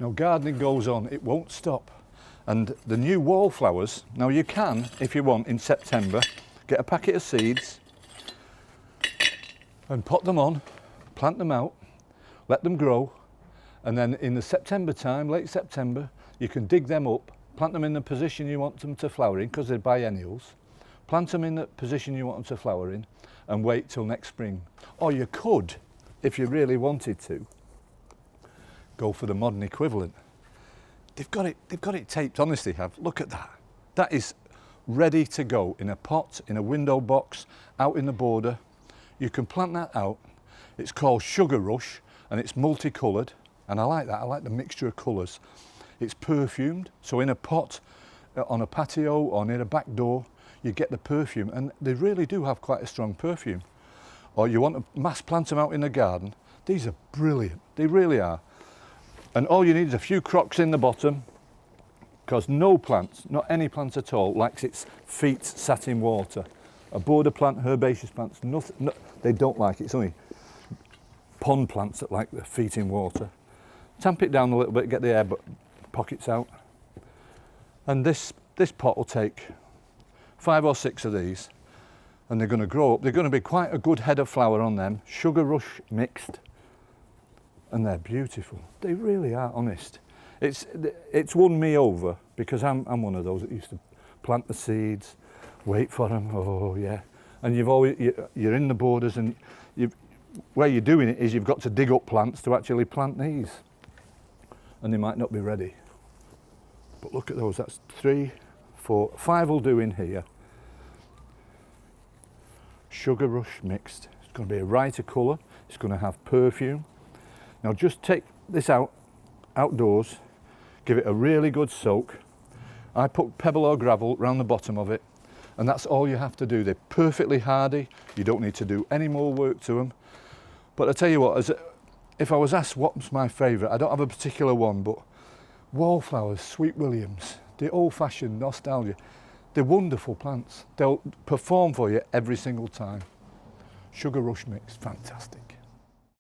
Now gardening goes on, it won't stop. And the new wallflowers, now you can, if you want, in September, get a packet of seeds and pot them on, plant them out, let them grow, and then in the September time, late September, you can dig them up, plant them in the position you want them to flower in, because they're biennials, plant them in the position you want them to flower in, and wait till next spring. Or you could, if you really wanted to, go for the modern equivalent. They've got it taped, honestly have. Look at that. That is ready to go in a pot, in a window box, out in the border. You can plant that out. It's called Sugar Rush and it's multicoloured, and I like that. I like the mixture of colours. It's perfumed, so in a pot, on a patio or near a back door, you get the perfume, and they really do have quite a strong perfume. Or you want to mass plant them out in the garden, these are brilliant, they really are. And all you need is a few crocks in the bottom, because no plant, not any plant at all, likes its feet sat in water. A border plant, herbaceous plants, nothing, no, they don't like it. It's only pond plants that like their feet in water. Tamp it down a little bit, get the air pockets out. And this pot will take 5 or 6 of these, and they're going to grow up. They're going to be quite a good head of flower on them, Sugar Rush mixed, and they're beautiful. They really are, honest. It's won me over, because I'm one of those that used to plant the seeds, wait for them, oh yeah. And you're in the borders, and where you're doing it is you've got to dig up plants to actually plant these, and they might not be ready. But look at those, that's 3, 4, 5 will do in here. Sugar Rush mixed. It's going to be a brighter colour, it's going to have perfume. Now just take this outdoors, give it a really good soak. I put pebble or gravel around the bottom of it, and that's all you have to do. They're perfectly hardy, you don't need to do any more work to them. But I tell you what, if I was asked what's my favourite, I don't have a particular one, but Wallflowers, Sweet Williams, the old-fashioned nostalgia, they're wonderful plants. They'll perform for you every single time. Sugar Rush mix, fantastic.